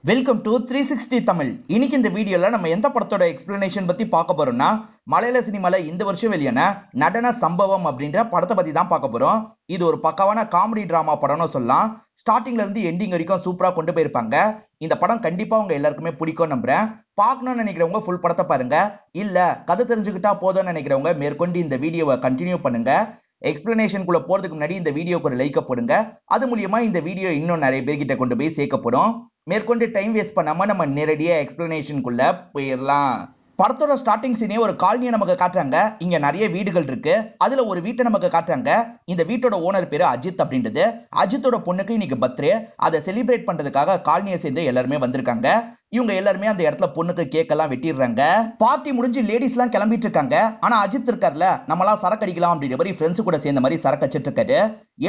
Welcome to 360 Tamil. இன்னைக்கு இந்த வீடியோல நம்ம எந்த படத்தோட எக்ஸ்பிளனேஷன் பத்தி பார்க்க போறோம்னா, மலையாள சினிமால இந்த வருஷம் வெளியான நடன சம்பவம் அப்படின்ற படத்தை பத்தி தான் பார்க்க போறோம். இது ஒரு பக்காவான காமெடி டிராமா படம்னு சொல்லலாம். ஸ்டார்டிங்ல இருந்து எண்டிங் வரைக்கும் சூப்பரா கொண்டு போயிருப்பாங்க. இந்த படம் கண்டிப்பா உங்க எல்லாருக்குமே பிடிக்கும் நம்புறேன். பார்க்கணும்னு நினைக்கிறவங்க ஃபுல் படத்தை பாருங்க. இல்ல கதை தெரிஞ்சுக்கிட்டா போதும்னு நினைக்கிறவங்க மேற்கொண்டு இந்த வீடியோவை கண்டினியூ பண்ணுங்க. எக்ஸ்பிளனேஷனுக்குள்ள போறதுக்கு முன்னாடி இந்த வீடியோக்கு ஒரு லைக் போடுங்க. அது மூலியமா இந்த வீடியோ இன்னும் நிறைய பேர்கிட்ட கொண்டு போய் சேர்க்கப்படும். மேற்கொண்டு டைம் வேஸ்ட் பண்ணாம நம்ம நேரடியா எக்ஸ்பிளனேஷனுக்குள்ள போயிடலாம். படத்தோட ஸ்டார்டிங் சீனே ஒரு காலனியை நமக்கு காட்டுறாங்க. இங்க நிறைய வீடுகள் இருக்கு. அதுல ஒரு வீட்டை நமக்கு காட்டுறாங்க. இந்த வீட்டோட ஓனர் பேரு அஜித் அப்படின்றது. அஜித்தோட பொண்ணுக்கு இன்னைக்கு பர்த்டே. அதை செலிப்ரேட் பண்றதுக்காக காலனியை சேர்ந்து எல்லாருமே வந்திருக்காங்க. இவங்க எல்லாருமே அந்த இடத்துல பொண்ணுக்கு கேக் எல்லாம் வெட்டிடுறாங்க. பார்ட்டி முடிஞ்சு லேடிஸ் எல்லாம் கிளம்பிட்டு இருக்காங்க. ஆனா அஜித் இருக்கார்ல, நம்மளாம் சரக்கு அடிக்கலாம் அப்படின்ற மாதிரி ஃப்ரெண்ட்ஸ் கூட சேர்ந்த மாதிரி சரக்கு அடிச்சிட்டு இருக்காரு.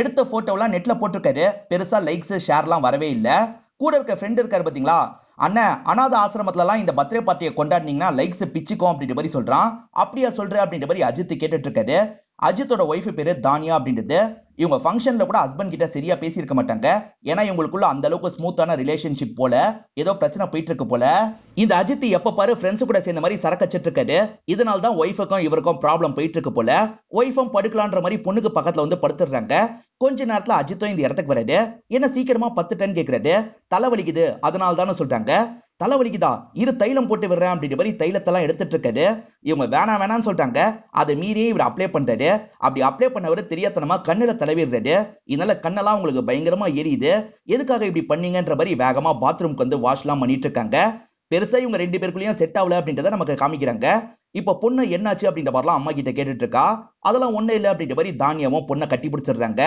எடுத்த போட்டோ எல்லாம் நெட்ல போட்டிருக்காரு. பெருசா லைக்ஸ் ஷேர் எல்லாம் வரவே இல்ல. கூட இருக்க ஃப்ரெண்ட் இருக்காரு பாத்தீங்களா, அண்ணன் அனாத ஆசிரமத்துல எல்லாம் இந்த பர்த்டே பார்ட்டியை கொண்டாடினீங்கன்னா லைக்ஸ் பிச்சுக்கும் அப்படின்ற மாதிரி சொல்றான். அப்படியா சொல்ற அப்படின்ற மாதிரி அஜித் கேட்டுட்டு இருக்காரு. அஜித்தோட ஒய்ஃப் பேரு தானியா அப்படின்றது. இவங்க ஃபங்க்ஷன்ல கூட ஹஸ்பண்ட் கிட்ட சரியா பேசியிருக்க மாட்டாங்க. ஏன்னா இவங்களுக்குள்ள அந்த அளவுக்கு ஸ்மூத்தான ரிலேஷன்ஷிப் போல, ஏதோ பிரச்சனை போயிட்டு இருக்கு போல. இந்த அஜித் எப்ப பாரு ஃப்ரெண்ட்ஸ் கூட சேர்ந்த மாதிரி சரக்கு அடிச்சிட்டு இருக்காரு. இதனால தான் ஒய்ஃபுக்கும் இவருக்கும் ப்ராப்ளம் போயிட்டு இருக்கு போல. ஒய்ஃபும் படுக்கலான்ற மாதிரி பொண்ணுக்கு பக்கத்துல வந்து படுத்துடுறாங்க. கொஞ்ச நேரத்துல அஜித்தும் இந்த இடத்துக்கு வராது. என்ன சீக்கிரமா 10 டன் கேட்கறாரு. தலைவலிக்குது அதனால தானே சொல்றாங்க. தலைவலிக்குதா, இரு தைலம் போட்டு விடுறேன் அப்படின்ற மாதிரி தைலத்தெல்லாம் எடுத்துட்டு இருக்காரு. இவங்க வேணாம் வேணாம்னு சொல்றாங்க. அதை மீறியே இவர் அப்ளை பண்றாரு. அப்படி அப்ளை பண்ணவர் தெரியாதனமா கண்ணுல தடவிடுறாரு. இதனால கண்ணெல்லாம் உங்களுக்கு பயங்கரமா எரியுது. எதுக்காக இப்படி பண்ணீங்கன்ற மாதிரி வேகமா பாத்ரூம்க்கு வந்து வாஷ் எல்லாம் பண்ணிட்டு இருக்காங்க. பெருசா இவங்க ரெண்டு பேருக்குள்ளயும் செட் ஆகல அப்படின்றத நமக்கு காமிக்கிறாங்க. இப்ப பொண்ணு என்னாச்சு அப்படின்ற மாதிரிலாம் அம்மா கிட்ட கேட்டுட்டு இருக்கா. அதெல்லாம் ஒண்ணு இல்லை அப்படின்ற மாதிரி தானியாவும் பொண்ணை கட்டி பிடிச்சிடுறாங்க.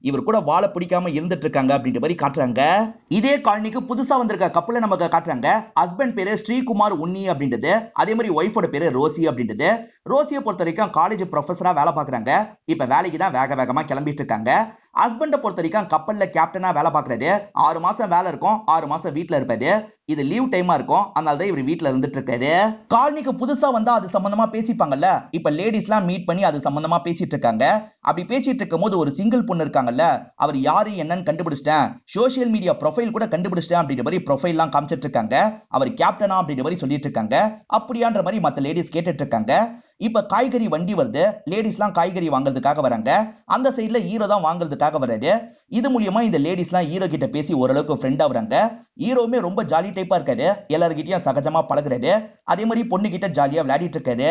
இவர் கூட வாழை பிடிக்காம இருந்துட்டு இருக்காங்க அப்படின்ற மாதிரி காட்டுறாங்க. இதே காலனிக்கு புதுசா வந்திருக்க கப்பலை நமக்கு காட்டுறாங்க. ஹஸ்பண்ட் பேரு ஸ்ரீகுமார் உன்னி அப்படின்றது. அதே மாதிரி ஒய்ஃபோட பேரு ரோசி அப்படின்றது. ரோசியை பொறுத்த வரைக்கும் காலேஜ் ப்ரொஃபஸரா வேலை பார்க்கறாங்க. இப்ப வேலைக்கு தான் வேக வேகமா கிளம்பிட்டு இருக்காங்க. ஹஸ்பண்ட பொறுத்த வரைக்கும் கப்பல்ல கேப்டனா வேலை பார்க்கறாரு. 6 மாசம் வேலை இருக்கும், 6 மாசம் வீட்டுல இருப்பாரு. இது லீவ் டைமா இருக்கும், அதனால தான் இவர் வீட்டுல இருந்துட்டு இருக்காரு. காலனிக்கு புதுசா வந்தா அது சம்பந்தமா பேசிப்பாங்கல்ல. இப்ப லேடிஸ் எல்லாம் மீட் பண்ணி அது சம்பந்தமா பேசிட்டு இருக்காங்க. அப்படி பேசிட்டு இருக்கும் போது ஒரு சிங்கிள் பொண்ணு இருக்காங்கல்ல, அவர் யாரு என்னன்னு கண்டுபிடிச்சிட்டேன், சோசியல் மீடியா ப்ரொஃபைல் கூட கண்டுபிடிச்சிட்டேன் அப்படின்ற மாதிரி ப்ரொஃபைல் எல்லாம் காமிச்சிட்டு இருக்காங்க. அவர் கேப்டனா அப்படின்ற மாதிரி சொல்லிட்டு இருக்காங்க. அப்படியான்ற மாதிரி மத்த லேடிஸ் கேட்டுட்டு இருக்காங்க. இப்ப காய்கறி வண்டி வருது. லேடிஸ் எல்லாம் காய்கறி வாங்குறதுக்காக வராங்க. அந்த சைடுல ஹீரோ தான் வாங்குறதுக்காக வராரு. இது மூலியமா இந்த லேடிஸ் எல்லாம் ஹீரோ கிட்ட பேசி ஓரளவுக்கு ஃப்ரெண்ட் ஆகுறாங்க. ஹீரோவுமே ரொம்ப ஜாலி டைப்பா இருக்காரு. எல்லார்கிட்டயும் சகஜமா பழகுறாரு. அதே மாதிரி பொண்ணு கிட்ட ஜாலியா விளையாடிட்டு இருக்காரு.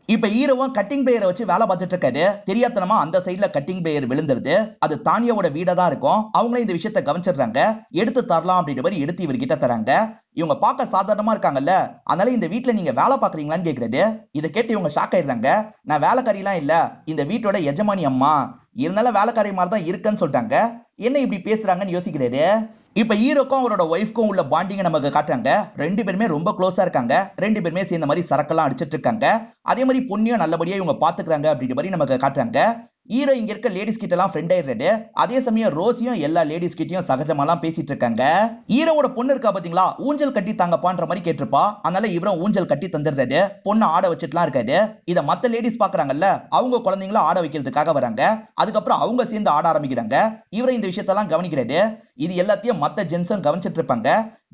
இப்ப ஹீரோவும் கட்டிங் பிளேயரை வச்சு வேலை பார்த்துட்டு இருக்காரு. தெரியாதனமா அந்த சைடுல கட்டிங் பிளேயர் விழுந்துருது. அது தானியாவோட வீடா தான் இருக்கும். அவங்களே இந்த விஷயத்த கவனிச்சிடுறாங்க. எடுத்து தரலாம் அப்படின்ற மாதிரி எடுத்து இவர்கிட்ட தராங்க. இவங்க பார்க்க சாதாரணமா இருக்காங்கல்ல, அதனால இந்த வீட்டுல நீங்க வேலை பாக்குறீங்களான்னு கேக்குறாரு. இதை கேட்டு இவங்க ஷாக் ஆயிடுறாங்க. நான் வேலைக்காரிலாம் இல்ல, இந்த வீட்டோட எஜமானி அம்மா, இருந்தாலும் வேலைக்காரி மாதிரி தான் இருக்குன்னு சொல்லிட்டாங்க. என்ன இப்படி பேசுறாங்கன்னு யோசிக்கிறாரு. இப்ப ஹீரோக்கும் அவரோட ஒய்ஃப்க்கும் உள்ள பாண்டிங்க நமக்கு காட்டுறாங்க. ரெண்டு பேருமே ரொம்ப க்ளோஸா இருக்காங்க. ரெண்டு பேருமே சேர்ந்த மாதிரி சரக்கெல்லாம் அடிச்சிட்டு இருக்காங்க. அதே மாதிரி பொண்ணையும் நல்லபடியா இவங்க பாத்துக்கிறாங்க அப்படின்ற மாதிரி நமக்கு காட்டுறாங்க. ஹீரோ இங்க இருக்க லேடிஸ் கிட்ட எல்லாம் ஃப்ரெண்ட் ஆயிடுறாரு. அதே சமயம் ரோசியும் எல்லா லேடிஸ் கிட்டயும் சகஜமாலாம் பேசிட்டு இருக்காங்க. ஹீரோவோட பொண்ணு இருக்கா பாத்தீங்களா, ஊஞ்சல் கட்டி தாங்கப்பான்ற மாதிரி கேட்டிருப்பா. அதனால இவரும் ஊஞ்சல் கட்டி தந்துடுறாரு. பொண்ணு ஆட வச்சுட்டுலாம் இருக்காரு. இத மத்த லேடிஸ் பாக்குறாங்கல்ல, அவங்க குழந்தைங்கள ஆட வைக்கிறதுக்காக வராங்க. அதுக்கப்புறம் அவங்க சேர்ந்து ஆட ஆரம்பிக்கிறாங்க. இவரை இந்த விஷயத்தெல்லாம் கவனிக்கிறாரு. இது எல்லாத்தையும் மத்த ஜென்ஸும் கவனிச்சிட்டு இருப்பாங்க.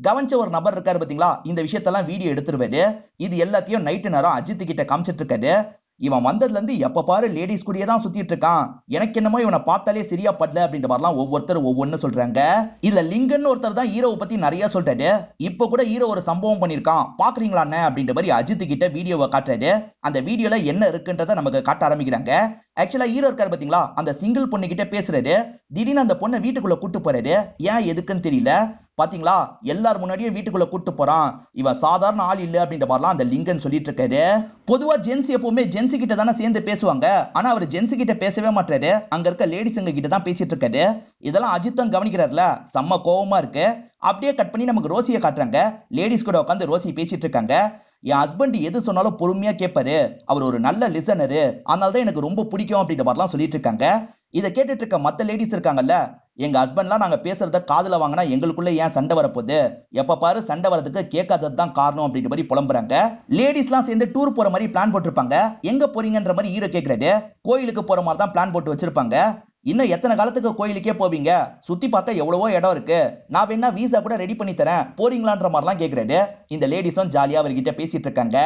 கவனிச்ச ஒரு நபர் இருக்காரு பாத்தீங்களா, இந்த விஷயத்தெல்லாம் வீடியோ எடுத்துருவாரு. இது எல்லாத்தையும் நைட்டு நேரம் அஜித் கிட்ட காமிச்சிட்டு இருக்காரு. இவன் வந்ததுல இருந்து எப்ப பாரு லேடிஸ் கூடயே தான் சுத்திட்டு இருக்கான். எனக்கு என்னமோ இவனை பார்த்தாலே சரியா படல அப்படின்ற மாதிரிலாம் ஒவ்வொருத்தர் ஒவ்வொன்னு சொல்றாங்க. இதுல லிங்கன் ஒருத்தர் தான் ஹீரோவை பத்தி நிறைய சொல்றாரு. இப்ப கூட ஹீரோ ஒரு சம்பவம் பண்ணிருக்கான், பாக்குறீங்களான்னு அப்படின்ற மாதிரி அஜித் கிட்ட வீடியோவை காட்டுறாரு. அந்த வீடியோல என்ன இருக்குன்றத நமக்கு காட்ட ஆரம்பிக்கிறாங்க. ஆக்சுவலா ஹீரோ இருக்காரு பாத்தீங்களா, அந்த சிங்கிள் பொண்ணு கிட்ட பேசுறாரு. திடீர்னு அந்த பொண்ணை வீட்டுக்குள்ள கூட்டு போறாரு. ஏன் எதுக்குன்னு தெரியல. பாத்தீங்களா, எல்லார் முன்னாடியே வீட்டுக்குள்ள கூட்டு போறான். இவன் சாதாரண ஆள் இல்ல அப்படின்ற மாதிரிலாம் அந்த லிங்கன் சொல்லிட்டு இருக்காரு. பொதுவா ஜென்ஸ் எப்பவுமே ஜென்ஸ் கிட்ட தானே சேர்ந்து பேசுவாங்க. ஆனா அவர் ஜென்ஸ் கிட்ட பேசவே மாட்டாரு. அங்க இருக்க லேடிஸ்ங்க கிட்ட தான் பேசிட்டு இருக்காரு. இதெல்லாம் அஜித்தும் கவனிக்கிறாருல, செம்ம கோவமா இருக்கு. அப்படியே கட் பண்ணி நமக்கு ரோசியை காட்டுறாங்க. லேடிஸ் கூட உட்காந்து ரோசி பேசிட்டு இருக்காங்க. என் ஹஸ்பண்ட் எது சொன்னாலும் பொறுமையா கேட்பாரு. அவர் ஒரு நல்ல லிசனரு, அதனாலதான் எனக்கு ரொம்ப பிடிக்கும் அப்படின்ற மாதிரிலாம் சொல்லிட்டு இருக்காங்க. இதை கேட்டுட்டு இருக்க மத்த லேடிஸ் இருக்காங்கல்ல, எங்க ஹஸ்பண்ட்லாம் நாங்க பேசுறத காதுல வாங்கினா எங்களுக்குள்ள ஏன் சண்டை வரப்போகுது, எப்ப பாரு சண்டை வரதுக்கு கேட்காதது தான் காரணம் அப்படின்ற மாதிரி புலம்புறாங்க. லேடிஸ்லாம் சேர்ந்து டூர் போற மாதிரி பிளான் போட்டிருப்பாங்க. எங்க போறீங்கன்ற மாதிரி ஹீரோ கேட்கறாரு. கோயிலுக்கு போற மாதிரி தான் பிளான் போட்டு வச்சிருப்பாங்க. இன்னும் எத்தனை காலத்துக்கு கோயிலுக்கே போவீங்க? சுத்தி பார்க்க எவ்வளவோ இடம் இருக்கு. நான் வேணா வீசா கூட ரெடி பண்ணி தரேன், போறீங்களான்ற மாதிரிலாம் கேக்குறாரு. இந்த லேடிஸும் ஜாலியா அவர்கிட்ட பேசிட்டு இருக்காங்க.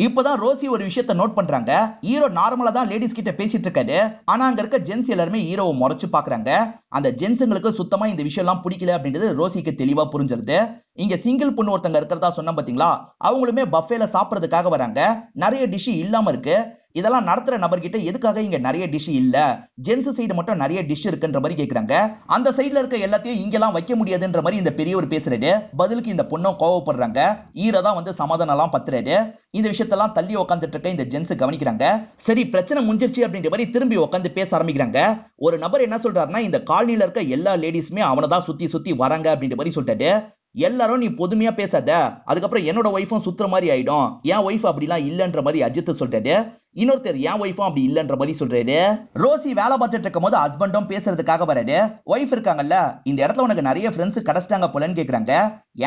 இப்பதான் ரோசி ஒரு விஷயத்தை நோட் பண்றாங்க. ஹீரோ நார்மலா தான் லேடிஸ் கிட்ட பேசிட்டு இருக்காரு. ஆனா அங்க இருக்க ஜென்ஸ் எல்லாருமே ஹீரோவை முறைச்சு பாக்குறாங்க. அந்த ஜென்ஸுங்களுக்கு சுத்தமா இந்த விஷயம் எல்லாம் பிடிக்கல அப்படின்றது ரோசிக்கு தெளிவா புரிஞ்சிருது. இங்க சிங்கிள் பொண்ணு ஒருத்தங்க இருக்கிறதா சொன்ன பாத்தீங்களா, அவங்களுமே பஃபேல சாப்பிடறதுக்காக வராங்க. நிறைய டிஷ் இல்லாம இருக்கு. இதெல்லாம் நடத்துற நபர்கிட்ட எதுக்காக இங்க நிறைய டிஷ் இல்ல, ஜென்ஸ் சைடு மட்டும் நிறைய டிஷ் இருக்குன்ற மாதிரி கேக்குறாங்க. அந்த சைடுல இருக்க எல்லாத்தையும் இங்கெல்லாம் வைக்க முடியாதுன்ற மாதிரி இந்த பெரியவர் பேசுறாரு. பதிலுக்கு இந்த பொண்ணும் கோவப்படுறாங்க. ஹீரோ தான் வந்து சமாதானம் எல்லாம் பத்துறாரு. இந்த விஷயத்தெல்லாம் தள்ளி உட்காந்துட்டு இருக்க இந்த ஜென்ஸ் கவனிக்கிறாங்க. சரி பிரச்சனை முடிஞ்சிருச்சு அப்படின்ற மாதிரி திரும்பி உட்காந்து பேச ஆரம்பிக்கிறாங்க. ஒரு நபர் என்ன சொல்றாருன்னா, இந்த காலனில இருக்க எல்லா லேடிஸுமே அவனதான் சுத்தி சுத்தி வராங்க அப்படின்ற மாதிரி சொல்லிட்டாரு. எல்லாரும் நீ பொதுமையா பேசாத, அதுக்கப்புறம் என்னோட ஒய்ஃபும் சுத்துற மாதிரி ஆயிடும், என் ஒய்ஃப் அப்படிலாம் இல்லன்ற மாதிரி அஜித் சொல்லிட்டாரு. இன்னொருத்தர் என் ஒய்ஃபும் அப்படி இல்லன்ற மாதிரி சொல்றாரு. ரோசி வேலை பார்த்துட்டு இருக்கும் போது ஹஸ்பண்டும் பேசுறதுக்காக வராரு. ஒய்ஃப் இருக்காங்கல்ல, இந்த இடத்துல உனக்கு நிறைய ஃப்ரெண்ட்ஸ் கிடைச்சிட்டாங்க போலன்னு கேக்குறாங்க.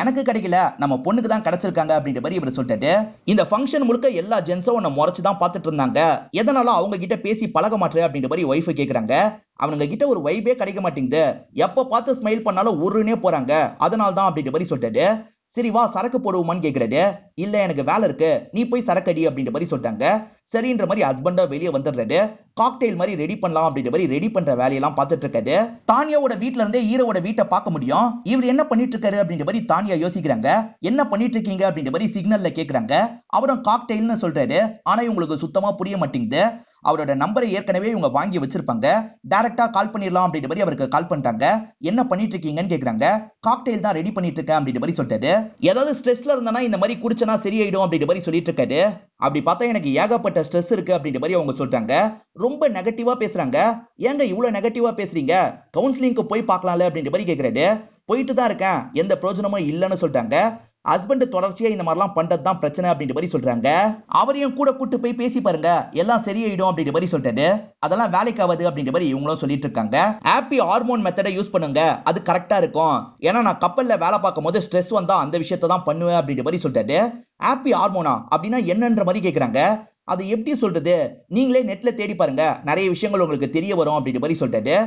எனக்கு கிடைக்கல, நம்ம பொண்ணுக்கு தான் கிடைச்சிருக்காங்க அப்படின்ற மாதிரி இவர் சொல்லிட்டாரு. இந்த ஃபங்க்ஷன் முழுக்க எல்லா ஜென்ஸும் உன்னை முறைச்சு தான் பார்த்துட்டு இருந்தாங்க, எதனால அவங்க கிட்ட பேசி பழக மாட்டேன் அப்படின்ற மாதிரி ஒய்ஃப் கேக்குறாங்க. அவனுங்க கிட்ட ஒரு வைபே கிடைக்க மாட்டேங்குது, எப்ப பார்த்து ஸ்மைல் பண்ணாலும் உருனே போறாங்க, அதனால தான் அப்படின்ற மாதிரி சொல்லிட்டாரு. சரி வா சரக்கு போடுவோமான்னு கேக்குறாரு. இல்ல எனக்கு வேலை இருக்கு, நீ போய் சரக்கு அடி அப்படின்ற மாதிரி சொல்லிட்டாங்க. சரின்ற மாதிரி ஹஸ்பண்டா வெளியே வந்துடுறாரு. காக்டெயில் மாதிரி ரெடி பண்ணலாம் அப்படின்ற மாதிரி ரெடி பண்ற வேலையெல்லாம் பார்த்துட்டு இருக்காரு. தானியாவோட வீட்ல இருந்தே ஹீரோவோட வீட்டை பார்க்க முடியும். இவர் என்ன பண்ணிட்டு இருக்காரு அப்படின்ற மாதிரி தானியா யோசிக்கிறாங்க. என்ன பண்ணிட்டு இருக்கீங்க அப்படின்ற மாதிரி சிக்னல்ல கேக்குறாங்க. அவரும் காக்டெயில்னு சொல்றாரு. ஆனா இவங்களுக்கு சுத்தமா புரிய மாட்டேங்குது. அவரோட நம்பரை ஏற்கனவே இவங்க வாங்கி வச்சிருப்பாங்க. டைரக்டா கால் பண்ணிடலாம் அப்படின்ற மாதிரி அவருக்கு கால் பண்ணிட்டாங்க. என்ன பண்ணிட்டு இருக்கீங்கன்னு கேக்குறாங்க. காக்டெயில் தான் ரெடி பண்ணிட்டு இருக்கேன் அப்படின்ற மாதிரி சொல்லிட்டாரு. ஏதாவது ஸ்ட்ரெஸ்ல இருந்தானா இந்த மாதிரி குடிச்சனா சரியாயிடும் அப்படின்ற மாதிரி சொல்லிட்டு இருக்காரு. அப்படி பார்த்தா எனக்கு ஏகப்பட்ட ஸ்ட்ரெஸ் இருக்கு அப்படின்ற மாதிரி அவங்க சொல்றாங்க. ரொம்ப நெகட்டிவா பேசுறாங்க. ஏங்க இவ்வளவு நெகட்டிவா பேசுறீங்க, கவுன்சிலிங்க்கு போய் பார்க்கலாம்ல அப்படின்ற மாதிரி கேக்குறாரு. போயிட்டு தான் இருக்கேன், எந்த பிரயோஜனமும் இல்லைன்னு சொல்றாங்க. ஹஸ்பண்ட் தொடர்ச்சியா இந்த மாதிரிலாம் பண்றதுதான் பிரச்சனை அப்படின்ற மாதிரி சொல்றாங்க. அவரையும் கூட கூட்டு போய் பேசி பாருங்க, எல்லாம் சரியாயிடும் அப்படின்ற மாதிரி சொல்லிட்டாரு. அதெல்லாம் வேலைக்கு ஆகாது அப்படின்ற மாதிரி இவங்களும் சொல்லிட்டு இருக்காங்க. ஹாப்பி ஹார்மோன் மெத்தடை யூஸ் பண்ணுங்க, அது கரெக்டா இருக்கும். ஏன்னா நான் கப்பல்ல வேலை பார்க்கும் போது ஸ்ட்ரெஸ் வந்தா அந்த விஷயத்தை தான் பண்ணுவேன் அப்படின்ற மாதிரி சொல்லிட்டாரு. ஹாப்பி ஹார்மோனா அப்படின்னா என்னன்ற மாதிரி கேக்குறாங்க. அது எப்படி சொல்றது, நீங்களே நெட்ல தேடி பாருங்க, நிறைய விஷயங்கள் உங்களுக்கு தெரிய வரும் அப்படின்ற மாதிரி சொல்லிட்டாரு.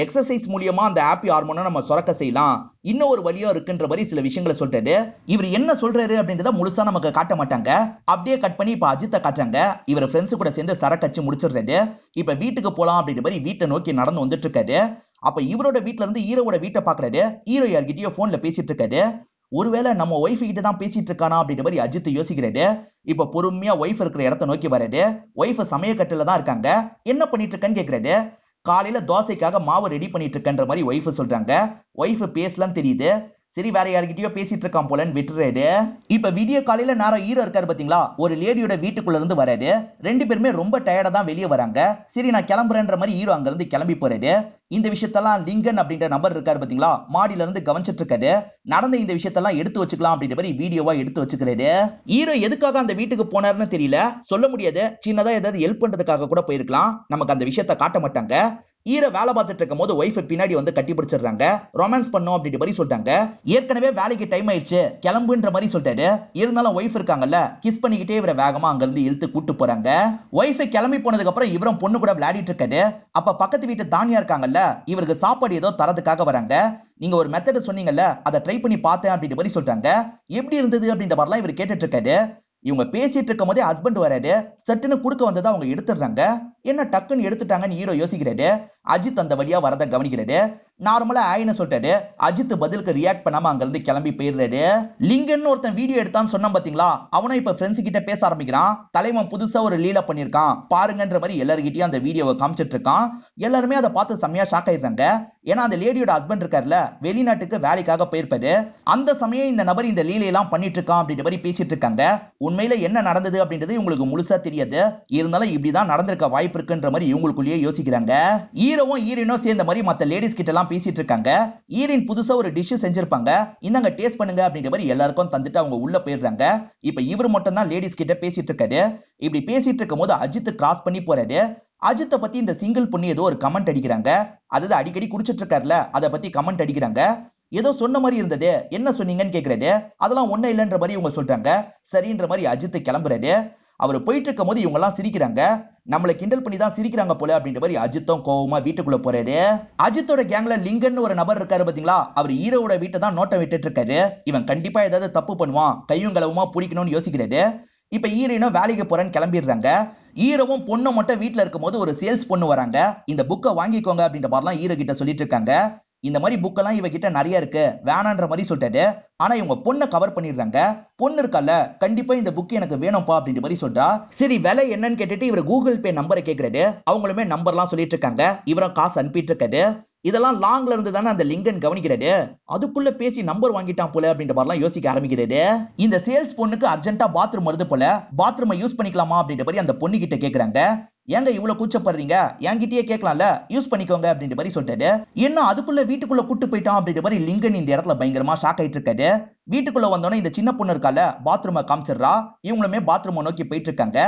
எக்ஸசைஸ் மூலியமா அந்த ஹாப்பி ஹார்மோனை நம்ம சுரக்க செய்யலாம், இன்னும் ஒரு வழியா இருக்குன்ற மாதிரி சில விஷயங்களை சொல்லிட்டாரு. இவர் என்ன சொல்றாரு அப்படின்றத முழுசா நமக்கு காட்ட மாட்டாங்க. அப்படியே கட் பண்ணி இப்ப அஜித்தை காட்டுறாங்க. இவர் ஃப்ரெண்ட்ஸ் கூட சேர்ந்து சரக்கச்சு முடிச்சிடுறாரு. இப்ப வீட்டுக்கு போலாம் அப்படின்ற மாதிரி வீட்டை நோக்கி நடந்து வந்துட்டு இருக்காரு. அப்ப இவரோட வீட்டுல இருந்து ஹீரோவோட வீட்டை பாக்குறாரு. ஹீரோ யார்கிட்டயோ போன்ல பேசிட்டு இருக்காரு. ஒருவேளை நம்ம ஒய்ஃப் கிட்ட தான் பேசிட்டு இருக்கானா அப்படின்ற மாதிரி அஜித் யோசிக்கிறாரு. இப்ப பொறுமையா ஒய்ஃப் இருக்கிற இடத்த நோக்கி வராரு. ஒய்ஃப் சமயக்கட்டுல தான் இருக்காங்க. என்ன பண்ணிட்டு இருக்கேன்னு கேக்குறாரு. காலையில தோசைக்காக மாவு ரெடி பண்ணிட்டு இருக்கன்ற மாதிரி ஒய்ஃப் சொல்றாங்க. ஒய்ஃப் பேசலாம் தெரியுது. சரி வேற யார்கிட்டயோ பேசிட்டு இருக்கான் போலன்னு விட்டுறாரு. இப்ப வீடியோ காலையில நேரம் ஹீரோ இருக்காரு பாத்தீங்களா, ஒரு லேடியோட வீட்டுக்குள்ள இருந்து வராரு. ரெண்டு பேருமே ரொம்ப டயர்டா தான் வெளியே வராங்க. சரி நான் கிளம்புறேன்ற மாதிரி ஹீரோ அங்க இருந்து கிளம்பி போறாரு. இந்த விஷயத்தெல்லாம் லிங்கன் அப்படின்ற நபர் இருக்காரு பாத்தீங்களா, மாடியில இருந்து கவனிச்சிட்டு இருக்காரு. நடந்த இந்த விஷயத்தெல்லாம் எடுத்து வச்சுக்கலாம் அப்படின்ற மாதிரி வீடியோவா எடுத்து வச்சுக்கிறாரு. ஹீரோ எதுக்காக அந்த வீட்டுக்கு போனாருன்னு தெரியல, சொல்ல முடியாது. சின்னதா ஏதாவது ஹெல்ப் பண்றதுக்காக கூட போயிருக்கலாம், நமக்கு அந்த விஷயத்த காட்ட மாட்டாங்க. ஹீரோ வேலை பார்த்துட்டு இருக்கும் போது ஒய்ஃபை பின்னாடி வந்து கட்டி பிடிச்சிடுறாங்க. ரொமான்ஸ் பண்ணும் அப்படின்ற மாதிரி சொல்லிட்டாங்க. ஏற்கனவே வேலைக்கு டைம் ஆயிடுச்சு, கிளம்புன்ற மாதிரி சொல்லிட்டாரு. இருந்தாலும் ஒய்ஃப் இருக்காங்கல்ல, கிஸ் பண்ணிக்கிட்டே இவரை வேகமா அங்க இருந்து இழுத்து கூட்டு போறாங்க. ஒய்ஃபை கிளம்பி போனதுக்கு அப்புறம் இவரும் பொண்ணு கூட விளையாடிட்டு இருக்காரு. அப்ப பக்கத்து வீட்டு தானியா இருக்காங்கல்ல, இவருக்கு சாப்பாடு ஏதோ தரதுக்காக வராங்க. நீங்க ஒரு மெத்தட் சொன்னீங்கல்ல, அதை ட்ரை பண்ணி பார்த்தேன் அப்படின்ற மாதிரி சொல்றாங்க. எப்படி இருந்தது அப்படின்ற மாதிரிலாம் இவர் கேட்டுட்டு இருக்காரு. இவங்க பேசிட்டு இருக்கும் போதே ஹஸ்பண்ட் வராரு. சட்டுன்னு குடுக்க வந்ததை அவங்க எடுத்துடுறாங்க. என்ன டக்குன்னு எடுத்துட்டாங்கன்னு ஹீரோ யோசிக்கிறாரு. அஜித் அந்த வழியா வரத கவனிக்கிறாரு. நார்மலா ஆயின்னு சொல்லிட்டாரு. அஜித் பதிலுக்கு ரியாக்ட் பண்ணாம அங்க இருந்து கிளம்பி போயிடுறாரு. லிங்கன் ஒருத்தன் வீடியோ எடுத்தான்னு சொன்னா பாத்தீங்களா, அவனும் இப்ப ஃப்ரெண்ட்ஸ் கிட்ட பேச ஆரம்பிக்கிறான். தலைவன் புதுசா ஒரு லீலா பண்ணிருக்கான் பாருங்கன்ற மாதிரி எல்லார்கிட்டயும் அந்த வீடியோவை காமிச்சிட்டு இருக்கான். எல்லாருமே அதை பார்த்து செம்மையா ஷாக் ஆயிடுறாங்க. ஏன்னா அந்த லேடியோட ஹஸ்பண்ட் இருக்காருல்ல, வெளிநாட்டுக்கு வேலைக்காக போயிருப்பாரு. அந்த சமயம் இந்த நபர் இந்த லீலையெல்லாம் பண்ணிட்டு இருக்கான் அப்படின்ற மாதிரி பேசிட்டு இருக்காங்க. உண்மையில என்ன நடந்தது அப்படின்றது இவங்களுக்கு முழுசா தெரியாது. இருந்தாலும் இப்படிதான் நடந்திருக்க வாய்ப்பு இருக்குன்ற மாதிரி இவங்களுக்குள்ளேயே யோசிக்கிறாங்க. ஹீரோவும் ஹீரோயினும் சேர்ந்த மாதிரி மத்த லேடிஸ் கிட்ட எல்லாம் பேசிட்டு இருக்காங்க. ஹீரோயின் புதுசா ஒரு டிஷ் செஞ்சிருப்பாங்க. இந்தாங்க டேஸ்ட் பண்ணுங்க அப்படின்ற மாதிரி எல்லாருக்கும் தந்துட்டு அவங்க உள்ள போயிடுறாங்க. இப்ப இவர் மட்டும் தான் லேடிஸ் கிட்ட பேசிட்டு இருக்காரு. இப்படி பேசிட்டு இருக்கும் போது அஜித் கிராஸ் பண்ணி போறாரு. அஜித்தை பத்தி இந்த சிங்கிள் பொண்ணு ஏதோ ஒரு கமெண்ட் அடிக்கிறாங்க. அதாவது அடிக்கடி குடிச்சிட்டு இருக்காருல, அதை பத்தி கமெண்ட் அடிக்கிறாங்க. ஏதோ சொன்ன மாதிரி இருந்தது, என்ன சொன்னீங்கன்னு கேக்குறாரு. அதெல்லாம் ஒண்ணு இல்லைன்ற மாதிரி இவங்க சொல்றாங்க. சரின்ற மாதிரி அஜித் கிளம்புறாரு. அவர் போயிட்டு இருக்கும் போது இவங்க எல்லாம் சிரிக்கிறாங்க. நம்மள கிண்டல் பண்ணி தான் சிரிக்கிறாங்க போல அப்படின்ற மாதிரி அஜித்தும் கோவமா வீட்டுக்குள்ள போறாரு. அஜித்தோட கேங்ல லிங்கன் ஒரு நபர் இருக்காரு பாத்தீங்களா, அவர் ஹீரோவோட வீட்டை தான் நோட்டம் விட்டுட்டு இருக்காரு. இவன் கண்டிப்பா ஏதாவது தப்பு பண்ணுவான், கையும் களவுமா பிடிக்கணும்னு யோசிக்கிறாரு. இப்ப ஹீரோயினும் வேலைக்கு போறேன்னு கிளம்பிடுறாங்க. ஹீரோவும் பொண்ணு மட்டும் வீட்டுல இருக்கும் போது ஒரு சேல்ஸ் பொண்ணு வராங்க. இந்த புக்கை வாங்கிக்கோங்க அப்படின்ற மாதிரிலாம் ஹீரோ கிட்ட சொல்லிட்டு இருக்காங்க. இந்த மாதிரி புக்கெல்லாம் இவகிட்ட நிறைய இருக்கு, வேணான்ற மாதிரி சொல்லிட்டாரு. ஆனா இவங்க பொண்ணை கவர் பண்ணிடுறாங்க. பொண்ணு இருக்கல்ல, கண்டிப்பா இந்த புக் எனக்கு வேணும்பா அப்படின்ற மாதிரி சொல்றா. சரி விலை என்னன்னு கேட்டுட்டு இவர் கூகுள் பே நம்பரை கேட்கிறாரு. அவங்களுமே நம்பர்லாம் சொல்லிட்டு இருக்காங்க. இவரும் காசு அனுப்பிட்டு இருக்காரு. இதெல்லாம் லாங்ல இருந்து தானே அந்த லிங்கன் கவனிக்கிறாரு. அதுக்குள்ள பேசி நம்பர் வாங்கிட்டான் போல அப்படின்ற மாதிரிலாம் யோசிக்க ஆரம்பிக்கிறாரு. இந்த சேல்ஸ் பொண்ணுக்கு அர்ஜென்ட்டா பாத்ரூம் வருது போல, பாத்ரூமை யூஸ் பண்ணிக்கலாமா அப்படின்ற மாதிரி அந்த பொண்ணு கிட்ட கேக்குறாங்க. ஏங்க இவ்வளவு கூச்சப்படுறீங்க, என்கிட்டயே கேட்கலாம்ல, யூஸ் பண்ணிக்கோங்க அப்படின்ற மாதிரி சொல்லிட்டாரு. என்ன அதுக்குள்ள வீட்டுக்குள்ள கூட்டு போயிட்டான் அப்படின்ற மாதிரி லிங்கன் இந்த இடத்துல பயங்கரமா ஷாக் ஆயிட்டு இருக்காரு. வீட்டுக்குள்ள வந்தோடனே இந்த சின்ன பொண்ணு இருக்கால, பாத்ரூமை காமிச்சிடுறா. இவங்களுமே பாத்ரூமை நோக்கி போயிட்டு இருக்காங்க.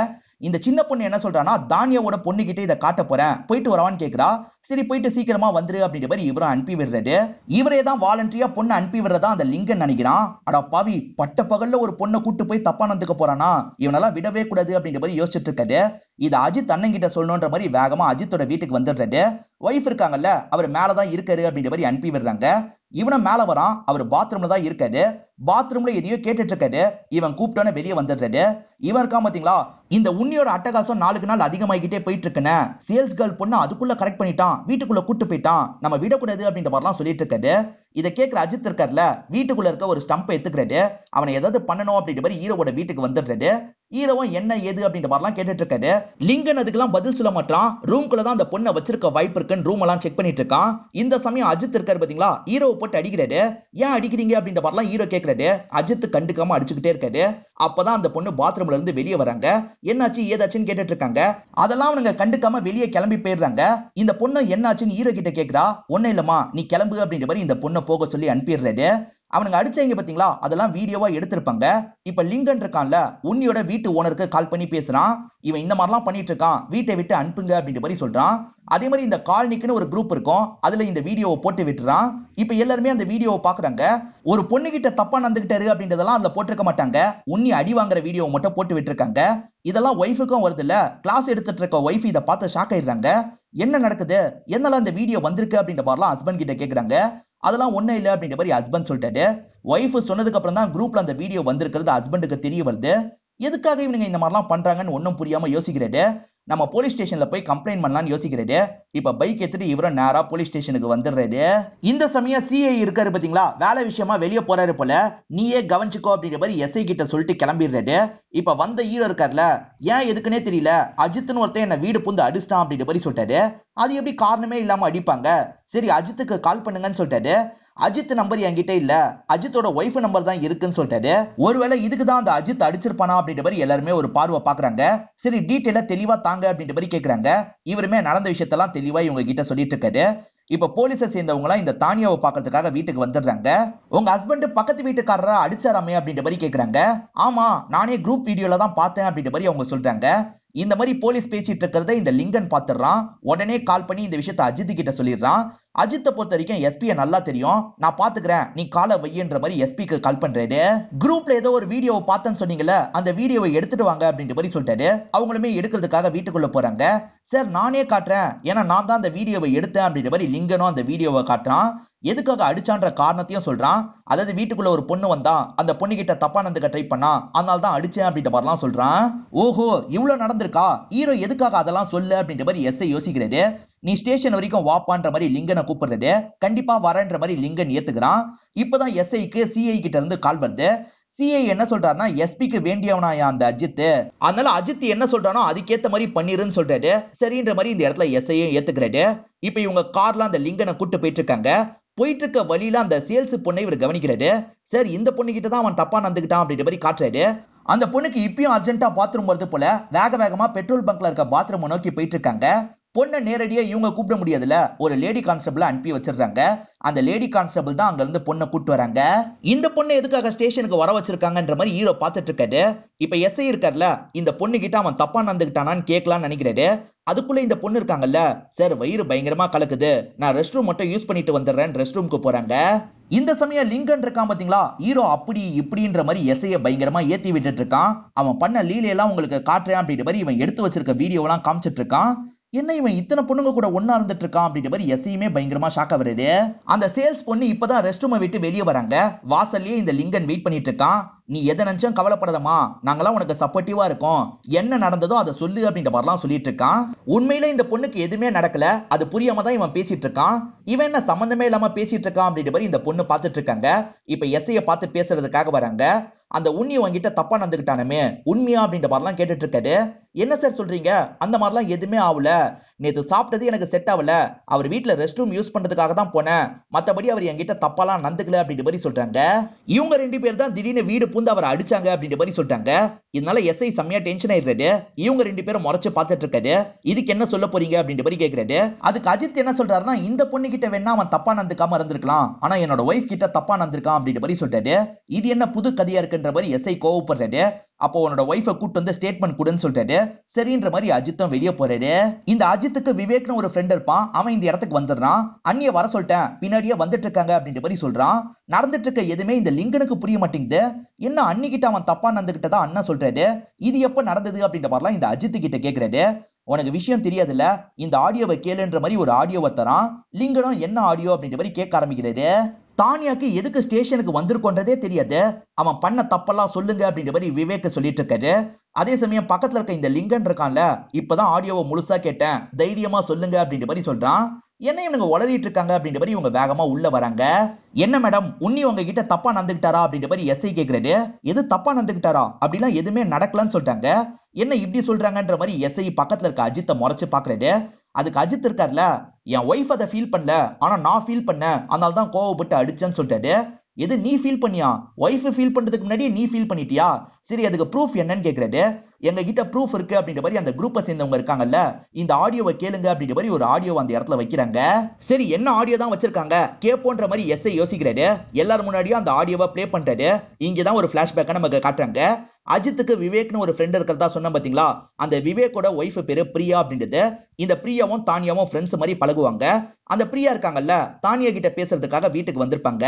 இந்த சின்ன பொண்ணு என்ன சொல்றானா, தானியாவோட பொண்ணு கிட்ட இதை காட்ட போறேன், போயிட்டு வரவான்னு கேக்குறா. சரி போயிட்டு சீக்கிரமா வந்துரு அப்படின்ற மாதிரி இவரும் அனுப்பி விடுறாரு. இவரே தான் வாலண்டரியா பொண்ணு அனுப்பி விடுறதா அந்த லிங்கன் நினைக்கிறான். அட பாவி, பட்ட பகல்ல ஒரு பொண்ணை கூட்டு போய் தப்பா நடந்துக்க போறானா, இவனெல்லாம் விடவே கூடாது அப்படின்ற மாதிரி யோசிச்சுட்டு இருக்காரு. இது அஜித் அண்ணன் கிட்ட சொல்லணும்ன்ற மாதிரி வேகமா அஜித்தோட வீட்டுக்கு வந்துடுறாரு. ஒய்ஃப் இருக்காங்கல்ல, அவர் மேலதான் இருக்காரு அப்படின்ற மாதிரி அனுப்பி விடுறாங்க. இவனும் மேல வரான். அவர் பாத்ரூம்ல தான் இருக்காரு. பாத்ரூம்ல எதையோ கேட்டுட்டு இருக்காரு. இவன் கூப்பிட்டோன்னு வெளியே வந்துடுறாரு. இவன் இருக்கா பாத்தீங்களா, இந்த உன்னியோட அட்டகாசம் நாளுக்கு நாள் அதிகமாகிட்டே போயிட்டு இருக்குன்னு சேல்ஸ் கேர்ள் பொண்ணு அதுக்குள்ள கரெக்ட் பண்ணிட்டான், வீட்டுக்குள்ள கூட்டு போயிட்டான், நம்ம விடக்கூடாது அப்படின்ற மாதிரிலாம் சொல்லிட்டு இருக்காரு. இதை கேட்கிற அஜித் இருக்காருல, வீட்டுக்குள்ள இருக்க ஒரு ஸ்டம்பை எடுத்துக்கிறாரு. அவனை ஏதாவது பண்ணணும் அப்படின்ற மாதிரி ஹீரோவோட வீட்டுக்கு வந்துடுறாரு. ஹீரோவும் என்ன ஏது அப்படின்ற மாதிரிலாம் கேட்டுட்டு இருக்காரு. லிங்கன் அதுக்கெல்லாம் பதில் சொல்ல மாட்டான். ரூம்குள்ள தான் அந்த பொண்ணை வச்சிருக்க வாய்ப்பு இருக்குன்னு ரூம் எல்லாம் செக் பண்ணிட்டு இருக்கான். இந்த சமயம் அஜித் இருக்காரு பாத்தீங்களா, ஹீரோவை போட்டு அடிக்கிறாரு. ஏன் அடிக்கிறீங்க அப்படின்ற மாதிரிலாம் ஹீரோ கேட்கிறாரு. அஜித் கண்டுக்காம அடிச்சுக்கிட்டே இருக்காரு. அப்பதான் அந்த பொண்ணு பாத்ரூம்ல இருந்து வெளியே வராங்க. என்னாச்சு ஏதாச்சுன்னு கேட்டுட்டு இருக்காங்க. அதெல்லாம் அவனுங்க கண்டுக்காம வெளியே கிளம்பி போயிடுறாங்க. இந்த பொண்ணு என்னாச்சுன்னு ஹீரோ கிட்ட கேக்குறா. ஒன்னும் இல்லமா, நீ கிளம்பு அப்படின்ற மாதிரி இந்த பொண்ணை போக சொல்லி அனுப்பிடுறாரு. அவனுங்க அடிச்சாங்க பாத்தீங்களா, அதெல்லாம் வீடியோவா எடுத்திருப்பாங்க. இப்ப லிங்கன் இருக்கான்ல, உன்னியோட வீட்டு ஓனருக்கு கால் பண்ணி பேசுறான். இவன் இந்த மாதிரிலாம் பண்ணிட்டு இருக்கான், வீட்டை விட்டு அனுப்புங்க அப்படின்ற மாதிரி சொல்றான். அதே மாதிரி இந்த காலனிக்குன்னு ஒரு குரூப் இருக்கும், அதுல இந்த வீடியோவை போட்டு விட்டுறான். இப்ப எல்லாருமே அந்த வீடியோவை பாக்குறாங்க. ஒரு பொண்ணு கிட்ட தப்பா நடந்துகிட்டாரு அப்படின்றதெல்லாம் அதுல போட்டிருக்க மாட்டாங்க. உன்னி அடி வாங்குற வீடியோவை மட்டும் போட்டு விட்டுருக்காங்க. இதெல்லாம் ஒய்ஃபுக்கும் வருது இல்ல, கிளாஸ் எடுத்துட்டு இருக்க ஒய்ஃப் இதை பார்த்து ஷாக் ஆயிடுறாங்க. என்ன நடக்குது, என்னால அந்த வீடியோ வந்திருக்கு அப்படின்ற மாதிரிலாம் ஹஸ்பண்ட் கிட்ட கேக்குறாங்க. அதெல்லாம் ஒண்ணு இல்ல அப்படின்ற மாதிரி ஹஸ்பண்ட் சொல்லிட்டாரு. ஒய்ஃப் சொன்னதுக்கு அப்புறம் தான் குரூப்ல அந்த வீடியோ வந்திருக்கிறது ஹஸ்பண்டுக்கு தெரிய வருது. எதுக்காக இவனுங்க இந்த மாதிரிலாம் பண்றாங்கன்னு ஒன்னும் புரியாம யோசிக்கிறாரு. நம்ம போலீஸ் ஸ்டேஷன்ல போய் கம்ப்ளைண்ட் பண்ணலாம்னு யோசிக்கிறாரு. இப்ப பைக் எடுத்துட்டு இவரும் நேரா போலீஸ் ஸ்டேஷனுக்கு வந்துடுறாரு. இந்த சமயம் சிஐ இருக்காரு பாத்தீங்களா, வேலை விஷயமா வெளியே போறாரு போல. நீயே கவனிச்சுக்கோ அப்படின்ற மாதிரி எஸ்ஐ கிட்ட சொல்லிட்டு கிளம்பிடுறாரு. இப்ப வந்த ஹீரோ இருக்காருல, ஏன் எதுக்குன்னே தெரியல, அஜித்னு ஒருத்தன் என்ன வீடு புந்து அடிச்சிட்டான் அப்படின்ற மாதிரி சொல்லிட்டாரு. அது எப்படி காரணமே இல்லாம அடிப்பாங்க, சரி அஜித்துக்கு கால் பண்ணுங்கன்னு சொல்லிட்டாரு. அஜித் நம்பர் என்கிட்ட இல்ல, அஜித்தோட ஒய்ஃப் நம்பர் தான் இருக்குன்னு சொல்லிட்டாரு. ஒருவேளை இதுக்கு தான் அந்த அஜித் அடிச்சிருப்பானா அப்படின்ற மாதிரி எல்லாருமே ஒரு பார்வை பாக்குறாங்க. சரி டீட்டெயிலா தெளிவா தாங்க அப்படின்ற மாதிரி கேக்குறாங்க. இவருமே நடந்த விஷயத்தெல்லாம் தெளிவா இவங்க கிட்ட சொல்லிட்டு இருக்காரு. இப்ப போலீஸை சேர்ந்தவங்க எல்லாம் இந்த தானியாவை பாக்குறதுக்காக வீட்டுக்கு வந்துடுறாங்க. உங்க ஹஸ்பண்ட் பக்கத்து வீட்டுக்காரரா அடிச்சாராமே அப்படின்ற மாதிரி கேக்குறாங்க. ஆமா, நானே குரூப் வீடியோல தான் பார்த்தேன் அப்படின்ற மாதிரி அவங்க சொல்றாங்க. இந்த மாதிரி போலீஸ் பேசிட்டு இருக்கிறத இந்த லிங்கன் பாத்துறான். உடனே கால் பண்ணி இந்த விஷயத்தை அஜித் கிட்ட சொல்லிடுறான். அஜித்தை பொறுத்த வரைக்கும் எஸ்பியை நல்லா தெரியும், நான் பாத்துக்கிறேன், நீ காலை வையன்ற மாதிரி எஸ்பிக்கு கால் பண்றாரு. குரூப்ல ஏதோ ஒரு வீடியோவை பார்த்தேன்னு சொன்னீங்கல்ல, அந்த வீடியோவை எடுத்துட்டு வாங்க அப்படின்ற மாதிரி சொல்லிட்டாரு. அவங்களுமே எடுக்கிறதுக்காக வீட்டுக்குள்ள போறாங்க. சார் நானே காட்டுறேன், ஏன்னா நான் தான் அந்த வீடியோவை எடுத்தேன் அப்படின்ற மாதிரி லிங்கனும் அந்த வீடியோவை காட்டுறான். எதுக்காக அடிச்சான்ற காரணத்தையும் சொல்றான். அதாவது வீட்டுக்குள்ள ஒரு பொண்ணு வந்தா, அந்த பொண்ணு கிட்ட தப்பா நடந்துக்க ட்ரை பண்ணா, அதனால தான் அடிச்சேன் அப்படின்ற மாதிரிலாம் சொல்றான். ஓஹோ இவ்வளவு நடந்திருக்கா, ஹீரோ எதுக்காக அதெல்லாம் சொல்லு அப்படின்ற மாதிரி எஸ்ஐ யோசிக்கிறாரு. நீ ஸ்டேஷன் வரைக்கும் வாப்பான்ற மாதிரி லிங்கனை கூப்பிடுறது. கண்டிப்பா வரன்ற மாதிரி லிங்கன் ஏத்துக்கிறான். இப்பதான் எஸ்ஐக்கு சிஐ கிட்ட இருந்து கால் வருது. சிஐ என்ன சொல்றாருன்னா, எஸ்பிக்கு வேண்டியவனாயா அந்த அஜித், அதனால அஜித் என்ன சொல்றானோ அதுக்கேத்த மாதிரி பண்ணிருன்னு சொல்றாரு. சரின்ற மாதிரி இந்த இடத்துல எஸ்ஐயும் ஏத்துக்கிறாரு. இப்ப இவங்க கார்ல அந்த லிங்கனை கூட்டு போயிட்டு இருக்காங்க. போயிட்டு இருக்க வழியில அந்த சேல்ஸ் பொண்ணை இவர் கவனிக்கிறாரு. சார் இந்த பொண்ணு கிட்ட தான் அவன் தப்பா நடந்துக்கிட்டான் அப்படின்ற மாதிரி காட்டுறாரு. அந்த பொண்ணுக்கு இப்பயும் அர்ஜென்ட்டா பாத்ரூம் வருது போல. வேக வேகமா பெட்ரோல் பங்க்ல இருக்க பாத்ரூம் நோக்கி போயிட்டு இருக்காங்க. பொண்ணை நேரடியா இவங்க கூப்பிட முடியாதுல, ஒரு லேடி கான்ஸ்டபிள் அனுப்பி வச்சிருக்காங்க. அந்த லேடி கான்ஸ்டபிள் தான் அங்க இருந்து பொண்ணை கூட்டு வராங்க. இந்த பொண்ணை எதுக்காக ஸ்டேஷனுக்கு வர வச்சிருக்காங்கன்ற மாதிரி ஹீரோ பாத்துட்டு இருக்காரு. இப்ப எஸ்ஐ இருக்காருல, இந்த பொண்ணு கிட்ட அவன் தப்பா நடந்துக்கிட்டானான்னு கேட்கலாம்னு நினைக்கிறாரு. அதுக்குள்ள இந்த பொண்ணு இருக்காங்கல்ல, சார் வயிறு பயங்கரமா கலக்குது, நான் ரெஸ்ட் ரூம் மட்டும் யூஸ் பண்ணிட்டு வந்துடுறேன் ரெஸ்ட் ரூமுக்கு போறாங்க. இந்த சமயம் லிங்கன் இருக்கான் பாத்தீங்களா, ஹீரோ அப்படி இப்படின்ற மாதிரி எஸ்ஐய பயங்கரமா ஏத்தி விட்டுட்டு இருக்கான். அவன் பண்ண லீலையெல்லாம் உங்களுக்கு காட்டுறேன் அப்படின்ற மாதிரி இவன் எடுத்து வச்சிருக்க வீடியோவெல்லாம் காமிச்சிட்டு இருக்கான். என்ன இவன் இத்தனை பொண்ணுங்க கூட ஒண்ணா இருந்துட்டு இருக்கான் அப்படின்ற மாதிரி எஸ்ஐயுமே பயங்கரமா ஷாக்கா வருது. அந்த சேல்ஸ் பொண்ணு இப்பதான் ரெஸ்ட் ரூமை விட்டு வெளியே வராங்க. வாசல்லயே இந்த லிங்கன் வெயிட் பண்ணிட்டு இருக்கான். நீ எதை நினைச்சும் கவலைப்படாதமா, நாங்கெல்லாம் உனக்கு சப்போர்ட்டிவா இருக்கோம், என்ன நடந்ததோ அதை சொல்லு அப்படின்ற மாதிரிலாம் சொல்லிட்டு இருக்கான். உண்மையில இந்த பொண்ணுக்கு எதுவுமே நடக்கல, அது புரியாம தான் இவன் பேசிட்டு இருக்கான். இவன் என்ன சம்பந்தமே இல்லாம பேசிட்டு இருக்கான் அப்படின்ற மாதிரி இந்த பொண்ணு பார்த்துட்டு இருக்காங்க. இப்ப எஸ்ஐய பார்த்து பேசுறதுக்காக வராங்க. அந்த உண்ணி உங்ககிட்ட தப்பா நடந்துக்கிட்டானுமே உண்மையா அப்படின்ற மாதிரிலாம் கேட்டுட்டு இருக்காரு. என்ன சார் சொல்றீங்க, அந்த மாதிரிலாம் எதுவுமே ஆகல, நேத்து சாப்பிட்டது எனக்கு செட் ஆகல, அவர் வீட்டுல ரெஸ்ட் ரூம் யூஸ் பண்றதுக்காக தான் போனேன், மத்தபடி அவர் என்கிட்ட தப்பாலாம் நடந்துக்கல அப்படின்ற மாதிரி சொல்றாங்க. இவங்க ரெண்டு பேர் தான் திடீர்னு வீடு பூந்து அவரை அடிச்சாங்க அப்படின்ற மாதிரி சொல்றாங்க. இதனால எஸ்ஐ செம்மையா டென்ஷன் ஆயிடுறாரு. இவங்க ரெண்டு பேரும் முறைச்சு பார்த்துட்டு இருக்காரு. இதுக்கு என்ன சொல்ல போறீங்க அப்படின்ற மாதிரி கேட்கிறாரு. அதுக்கு அஜித் என்ன சொல்றாருன்னா, இந்த பொண்ணு கிட்ட வேணா அவன் தப்பா நடந்துக்காம இருந்திருக்கலாம், ஆனா என்னோட ஒய்ஃப் கிட்ட தப்பா நடந்திருக்கான் அப்படின்ற மாதிரி சொல்றாரு. இது என்ன புது கதையா இருக்குன்ற மாதிரி எஸ்ஐ கோவப்படுறாரு. அப்போ உன்னோட ஒய்ஃபை கூட்டு வந்து ஸ்டேட்மெண்ட் கொடுன்னு சொல்றாரு. சரின்ற மாதிரி அஜித்தும் வெளியே போறாரு. இந்த அஜித்துக்கு விவேக்னு ஒரு ஃப்ரெண்ட் இருப்பான். அவன் இந்த இடத்துக்கு வந்துடுறான். அண்ணிய வர சொல்லிட்டேன், பின்னாடியே வந்துட்டு இருக்காங்க அப்படின்ற மாதிரி சொல்றான். நடந்துட்டு இருக்க எதுவுமே இந்த லிங்கனுக்கு புரிய மாட்டேங்குது. என்ன அன்னிக்கிட்ட அவன் தப்பா நடந்துகிட்டதா அண்ணா சொல்றாரு, இது எப்ப நடந்தது அப்படின்ற மாதிரிலாம் இந்த அஜித் கிட்ட கேக்குறாரு. உனக்கு விஷயம் தெரியாதுல்ல, இந்த ஆடியோவை கேளுன்ற மாதிரி ஒரு ஆடியோவை தரான். லிங்கனும் என்ன ஆடியோ அப்படின்ற மாதிரி கேட்க ஆரம்பிக்கிறாரு. தானியாக்கு எதுக்கு ஸ்டேஷனுக்கு வந்திருக்கோன்றதே தெரியாது, அவன் பண்ண தப்பெல்லாம் சொல்லுங்க அப்படின்ற மாதிரி விவேக் சொல்லிட்டு இருக்காரு. அதே சமயம் பக்கத்துல இருக்க இந்த லிங்கன் இருக்கான்ல, இப்பதான் ஆடியோவை முழுசா கேட்டேன், தைரியமா சொல்லுங்க அப்படின்ற மாதிரி சொல்றான். என்ன இவங்க உளறிட்டு இருக்காங்க அப்படின்ற மாதிரி இவங்க வேகமா உள்ள வராங்க. என்ன மேடம், உன்னி உங்ககிட்ட தப்பா நடந்துக்கிட்டாரா அப்படின்ற மாதிரி எஸ்ஐ கேக்குறாரு. எது தப்பா நடந்துக்கிட்டாரா, அப்படிலாம் எதுவுமே நடக்கலன்னு சொல்லிட்டாங்க. என்ன இப்படி சொல்றாங்கன்ற மாதிரி எஸ்ஐ பக்கத்துல இருக்க அஜித்தை முறைச்சு பாக்குறாரு. அதுக்கு அஜித் இருக்கார்ல, என் ஒய்ஃப் அதை ஃபீல் பண்ணல, ஆனா நான் ஃபீல் பண்ணேன், அதனால தான் கோவப்பட்டு அடிச்சேன்னு சொல்லிட்டாரு. எது நீ ஃபீல் பண்ணியா, ஒய்ஃப் ஃபீல் பண்றதுக்கு முன்னாடியே நீ ஃபீல் பண்ணிட்டியா, சரி அதுக்கு ப்ரூஃப் என்னன்னு கேக்குறாரு. எங்க கிட்ட ப்ரூஃப் இருக்கு அப்படின்ற மாதிரி அந்த குரூப்பை சேர்ந்தவங்க இருக்காங்கல்ல, இந்த ஆடியோவை கேளுங்க அப்படின்ற மாதிரி ஒரு ஆடியோ அந்த இடத்துல வைக்கிறாங்க. சரி என்ன ஆடியோ தான் வச்சிருக்காங்க கேப்போன்ற மாதிரி எஸ்ஐ யோசிக்கிறாரு. எல்லாரும் முன்னாடியும் அந்த ஆடியோவை பிளே பண்றாரு. இங்கதான் ஒரு பிளாஷ்பேக்கை நமக்கு காட்டுறாங்க. அஜித்துக்கு விவேக்னு ஒரு ஃப்ரெண்ட் இருக்கிறதா சொன்ன பாத்தீங்களா, அந்த விவேக்கோட ஒய்ஃப் பேரு பிரியா அப்படின்றது. இந்த பிரியாவும் தானியாவும் ஃப்ரெண்ட்ஸ் மாதிரி பழகுவாங்க. அந்த பிரியா இருக்காங்கல்ல, தானியா கிட்ட பேசுறதுக்காக வீட்டுக்கு வந்திருப்பாங்க.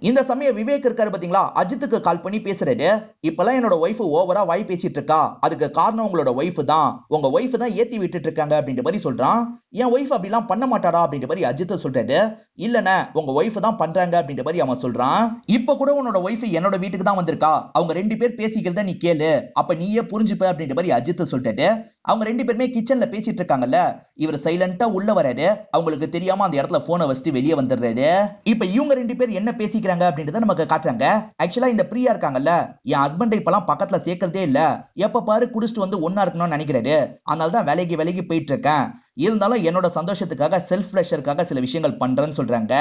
இந்த சமயம் விவேக் இருக்காரு பாத்தீங்களா, அஜித்துக்கு கால் பண்ணி பேசுறாரு. இப்பெல்லாம் என்னோட ஒய்ஃப் ஓவரா வாய் பேசிட்டு இருக்கா, அதுக்கு காரணம் உங்களோட ஒய்ஃப் தான், உங்க ஒய்ஃப் தான் ஏத்தி விட்டுட்டு இருக்காங்க அப்படின்ற மாதிரி சொல்றான். என் ஒய்ஃப் அப்படிலாம் பண்ண மாட்டாடா அப்படின்ற மாதிரி அஜித் சொல்றாரு. இல்லண்ணே, உங்க ஒய்ஃப் தான் பண்றாங்க அப்படின்ற மாதிரி அவன் சொல்றான். இப்ப கூட உன்னோட ஒய்ஃப் என்னோட வீட்டுக்கு தான் வந்திருக்கா, அவங்க ரெண்டு பேர் பேசிக்கிறத நீ கேளு, அப்ப நீயே புரிஞ்சுப்ப அப்படின்ற மாதிரி அஜித் சொல்லிட்டாரு. அவங்க ரெண்டு பேருமே கிச்சன்ல பேசிட்டு இருக்காங்கல்ல, இவர் சைலண்டா உள்ள வராரு. அவங்களுக்கு தெரியாம அந்த இடத்துல போனை வச்சுட்டு வெளியே வந்துடுறாரு. இப்ப இவங்க ரெண்டு பேர் என்ன பேசிக்கிறாங்க அப்படின்றத நமக்கு காட்டுறாங்க. ஆக்சுவலா இந்த பிரியா இருக்காங்கல்ல, என் ஹஸ்பண்டை இப்பெல்லாம் பக்கத்துல சேர்க்கறதே இல்ல, எப்ப பாரு குடிச்சிட்டு வந்து ஒன்னா இருக்கணும்னு நினைக்கிறாரு, அதனாலதான் வேலைக்கு போயிட்டு இருக்கேன், இருந்தாலும் என்னோட சந்தோஷத்துக்காக செல்ஃப் பிளஷருக்காக சில விஷயங்கள் பண்றேன்னு சொல்றாங்க.